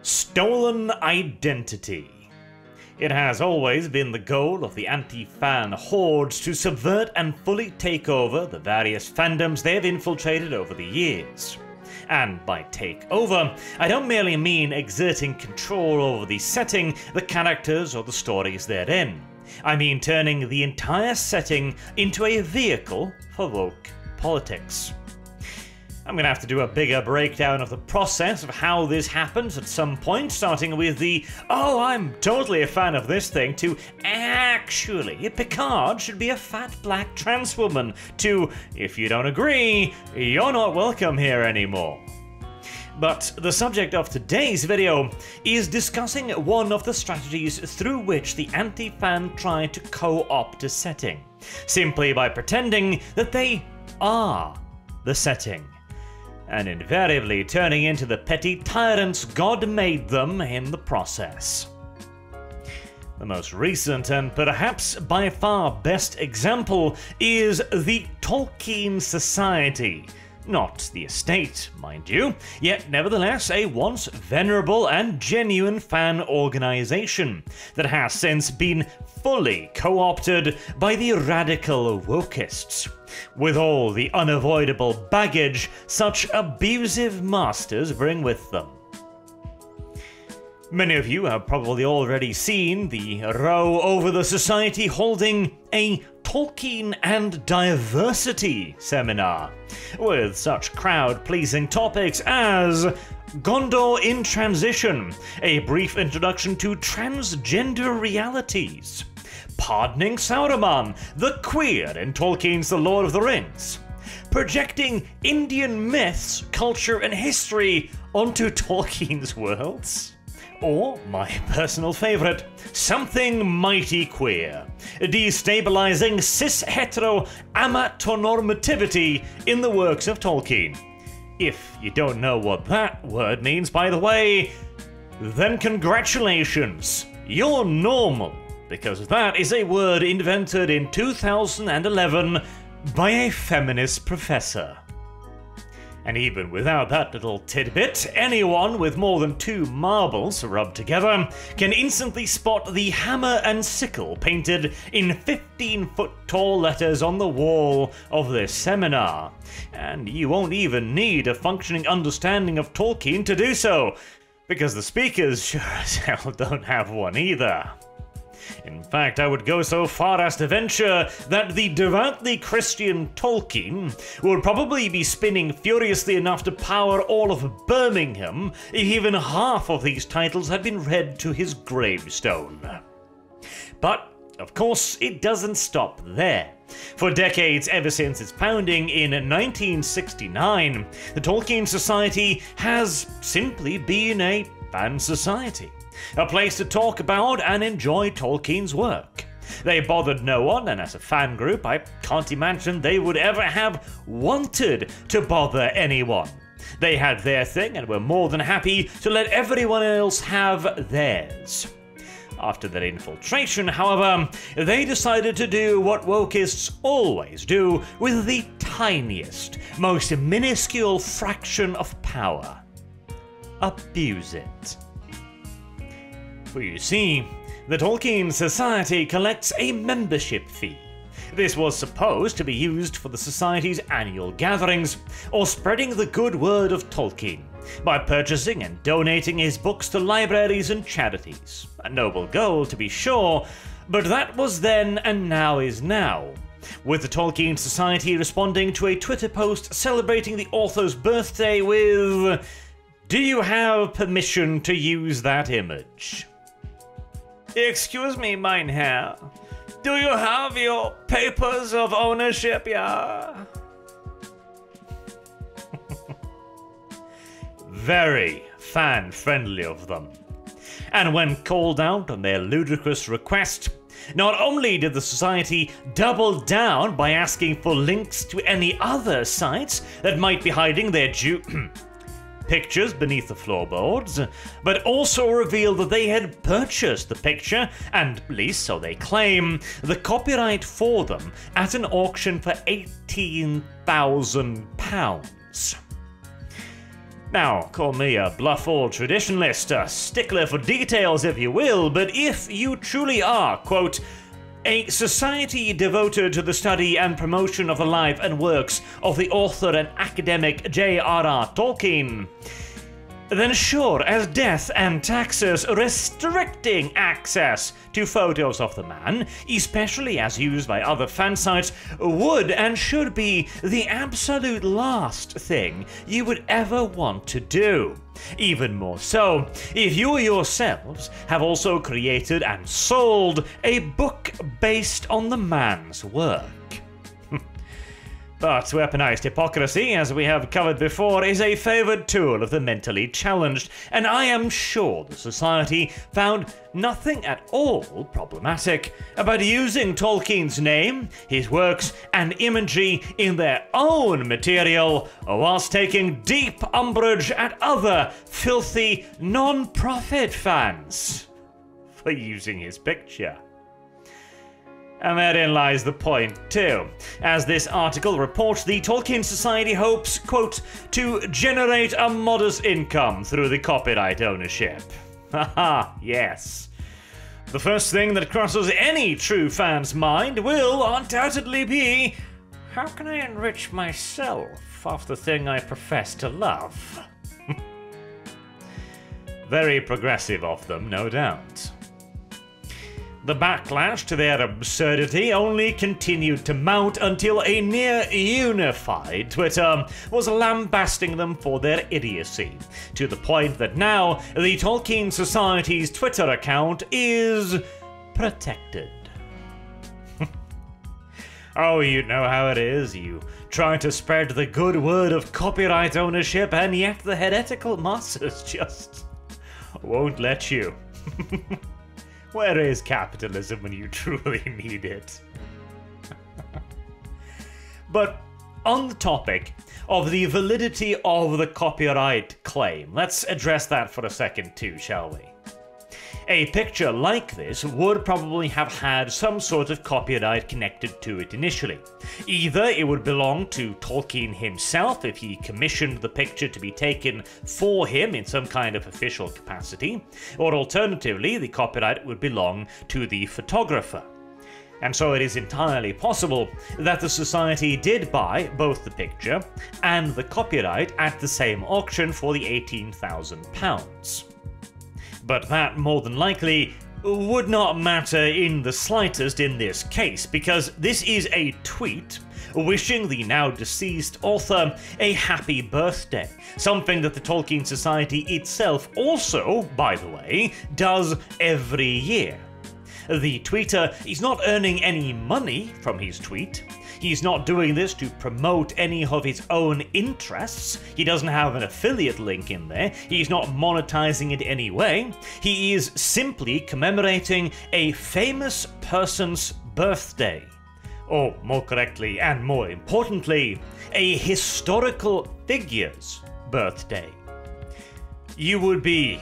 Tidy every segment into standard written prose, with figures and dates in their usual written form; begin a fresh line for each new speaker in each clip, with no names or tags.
Stolen identity. It has always been the goal of the anti-fan hordes to subvert and fully take over the various fandoms they've infiltrated over the years. And by take over, I don't merely mean exerting control over the setting, the characters, or the stories therein. I mean turning the entire setting into a vehicle for woke politics. I'm going to have to do a bigger breakdown of the process of how this happens at some point, starting with the, oh, I'm totally a fan of this thing, to actually, Picard should be a fat black trans woman, to, if you don't agree, you're not welcome here anymore. But the subject of today's video is discussing one of the strategies through which the anti-fan try to co-opt a setting, simply by pretending that they are the setting, and invariably turning into the petty tyrants God made them in the process. The most recent and perhaps by far best example is the Tolkien Society. Not the estate, mind you, yet nevertheless a once venerable and genuine fan organization that has since been fully co-opted by the radical wokists, with all the unavoidable baggage such abusive masters bring with them. Many of you have probably already seen the row over the society holding a Tolkien and diversity seminar, with such crowd-pleasing topics as Gondor in Transition, a brief introduction to transgender realities, pardoning Sauron, the queer in Tolkien's The Lord of the Rings, projecting Indian myths, culture and history onto Tolkien's worlds, or, my personal favourite, something mighty queer, destabilising cis-hetero amatonormativity in the works of Tolkien. If you don't know what that word means, by the way, then congratulations, you're normal, because that is a word invented in 2011 by a feminist professor. And even without that little tidbit, anyone with more than 2 marbles rubbed together can instantly spot the hammer and sickle painted in 15-foot-tall letters on the wall of this seminar. And you won't even need a functioning understanding of Tolkien to do so, because the speakers sure as hell don't have one either. In fact, I would go so far as to venture that the devoutly Christian Tolkien would probably be spinning furiously enough to power all of Birmingham if even half of these titles had been read to his gravestone. But, of course, it doesn't stop there. For decades ever since its founding in 1969, the Tolkien Society has simply been a fan society. A place to talk about and enjoy Tolkien's work. They bothered no one, and as a fan group, I can't imagine they would ever have wanted to bother anyone. They had their thing and were more than happy to let everyone else have theirs. After their infiltration, however, they decided to do what wokists always do with the tiniest, most minuscule fraction of power. Abuse it. For you see, the Tolkien Society collects a membership fee. This was supposed to be used for the Society's annual gatherings, or spreading the good word of Tolkien, by purchasing and donating his books to libraries and charities. A noble goal, to be sure, but that was then and now is now, with the Tolkien Society responding to a Twitter post celebrating the author's birthday with, "Do you have permission to use that image?" Excuse me, mein Herr. Do you have your papers of ownership, yeah? Very fan-friendly of them. And when called out on their ludicrous request, not only did the Society double down by asking for links to any other sites that might be hiding their pictures beneath the floorboards, but also revealed that they had purchased the picture, and at least so they claim, the copyright for them at an auction for £18,000. Now, call me a bluff old traditionalist, a stickler for details if you will, but if you truly are, quote, a society devoted to the study and promotion of the life and works of the author and academic J.r.r. Tolkien, then sure as death and taxes restricting access to photos of the man, especially as used by other fan sites, would and should be the absolute last thing you would ever want to do. Even more so, if you yourselves have also created and sold a book based on the man's work. But weaponized hypocrisy, as we have covered before, is a favored tool of the mentally challenged, and I am sure the Society found nothing at all problematic about using Tolkien's name, his works, and imagery in their own material, whilst taking deep umbrage at other filthy non-profit fans for using his picture. And therein lies the point, too. As this article reports, the Tolkien Society hopes, quote, to generate a modest income through the copyright ownership. Haha, yes. The first thing that crosses any true fan's mind will undoubtedly be, how can I enrich myself off the thing I profess to love? Very progressive of them, no doubt. The backlash to their absurdity only continued to mount until a near-unified Twitter was lambasting them for their idiocy, to the point that now the Tolkien Society's Twitter account is protected. Oh, you know how it is, you try to spread the good word of copyright ownership, and yet the heretical masses just won't let you. Where is capitalism when you truly need it? But on the topic of the validity of the copyright claim, let's address that for a second too, shall we? A picture like this would probably have had some sort of copyright connected to it initially. Either it would belong to Tolkien himself if he commissioned the picture to be taken for him in some kind of official capacity, or alternatively the copyright would belong to the photographer. And so it is entirely possible that the Society did buy both the picture and the copyright at the same auction for the £18,000. But that, more than likely, would not matter in the slightest in this case, because this is a tweet wishing the now deceased author a happy birthday, something that the Tolkien Society itself also, by the way, does every year. The tweeter is not earning any money from his tweet. He's not doing this to promote any of his own interests. He doesn't have an affiliate link in there. He's not monetizing it anyway. He is simply commemorating a famous person's birthday. Or more correctly, and more importantly, a historical figure's birthday. You would be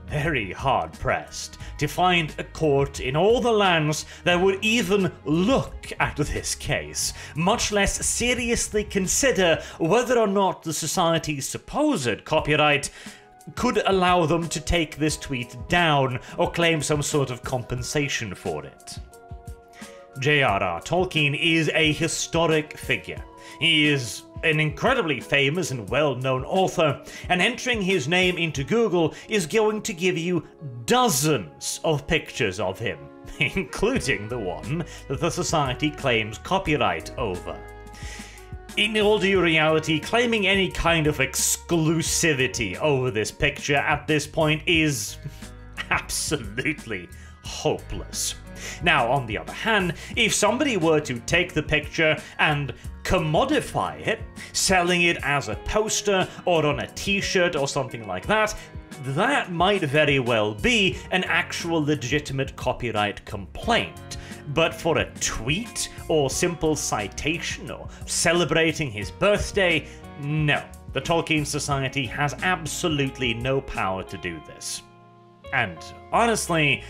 very hard-pressed to find a court in all the lands that would even look at this case, much less seriously consider whether or not the Society's supposed copyright could allow them to take this tweet down or claim some sort of compensation for it. J.r.r. Tolkien is a historic figure. He is an incredibly famous and well-known author, and entering his name into Google is going to give you dozens of pictures of him, including the one that the Society claims copyright over. In all due reality, claiming any kind of exclusivity over this picture at this point is absolutely hopeless. Now, on the other hand, if somebody were to take the picture and commodify it, selling it as a poster or on a t-shirt or something like that, that might very well be an actual legitimate copyright complaint. But for a tweet or simple citation or celebrating his birthday, no. The Tolkien Society has absolutely no power to do this. And honestly,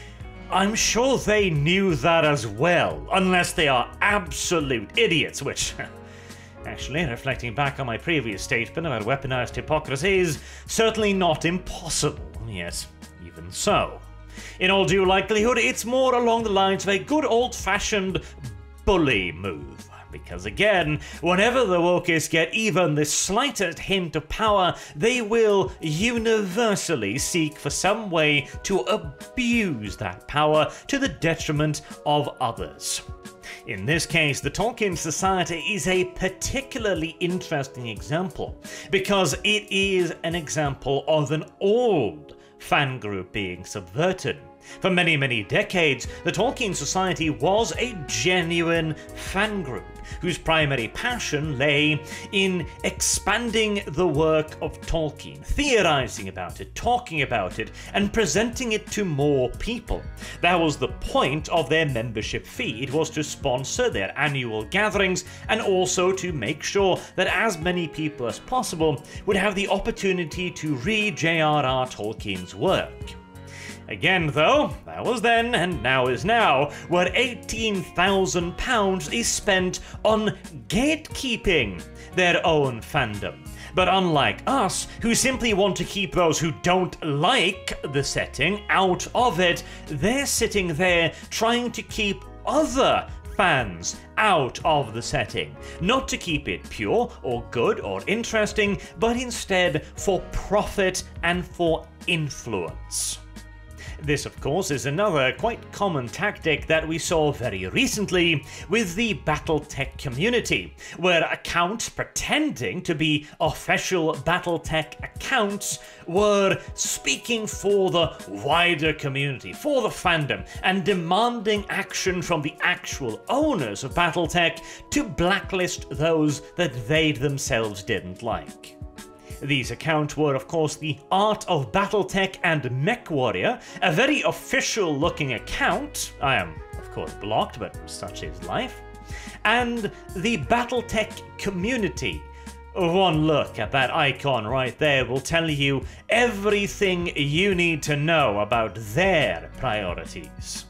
I'm sure they knew that as well, unless they are absolute idiots, which Actually, reflecting back on my previous statement about weaponized hypocrisy is certainly not impossible, yes, even so. In all due likelihood, it's more along the lines of a good old-fashioned bully move. Because again, whenever the wokists get even the slightest hint of power, they will universally seek for some way to abuse that power to the detriment of others. In this case, the Tolkien Society is a particularly interesting example, because it is an example of an old fan group being subverted. For many, many decades, the Tolkien Society was a genuine fan group whose primary passion lay in expanding the work of Tolkien, theorizing about it, talking about it, and presenting it to more people. That was the point of their membership fee. It was to sponsor their annual gatherings and also to make sure that as many people as possible would have the opportunity to read J.r.r. Tolkien's work. Again, though, that was then and now is now, where £18,000 is spent on gatekeeping their own fandom. But unlike us, who simply want to keep those who don't like the setting out of it, they're sitting there trying to keep other fans out of the setting. Not to keep it pure or good or interesting, but instead for profit and for influence. This, of course, is another quite common tactic that we saw very recently with the Battletech community, where accounts pretending to be official Battletech accounts were speaking for the wider community, for the fandom, and demanding action from the actual owners of Battletech to blacklist those that they themselves didn't like. These accounts were, of course, the Art of Battletech and MechWarrior, a very official-looking account. I am, of course, blocked, but such is life. And the Battletech community. One look at that icon right there will tell you everything you need to know about their priorities.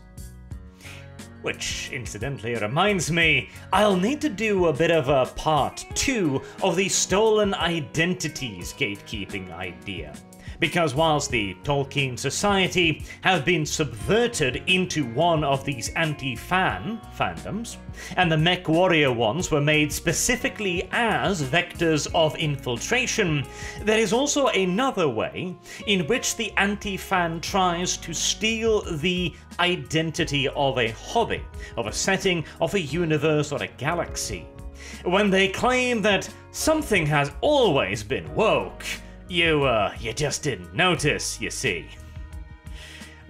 Which, incidentally, reminds me, I'll need to do a bit of a part 2 of the stolen identities gatekeeping idea. Because whilst the Tolkien Society have been subverted into one of these anti-fan fandoms, and the MechWarrior ones were made specifically as vectors of infiltration, there is also another way in which the anti-fan tries to steal the identity of a hobby, of a setting, of a universe or a galaxy. When they claim that something has always been woke, you just didn't notice, you see.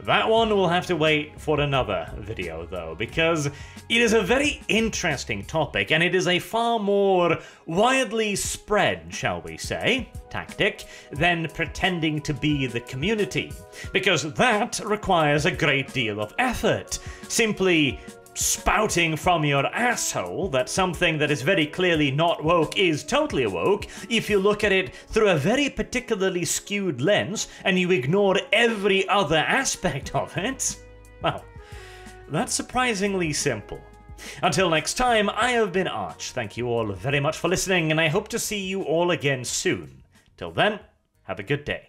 That one will have to wait for another video though, because it is a very interesting topic and it is a far more widely spread, shall we say, tactic than pretending to be the community, because that requires a great deal of effort. Simply spouting from your asshole that something that is very clearly not woke is totally woke, if you look at it through a very particularly skewed lens and you ignore every other aspect of it, well, that's surprisingly simple. Until next time, I have been Arch. Thank you all very much for listening, and I hope to see you all again soon. Till then, have a good day.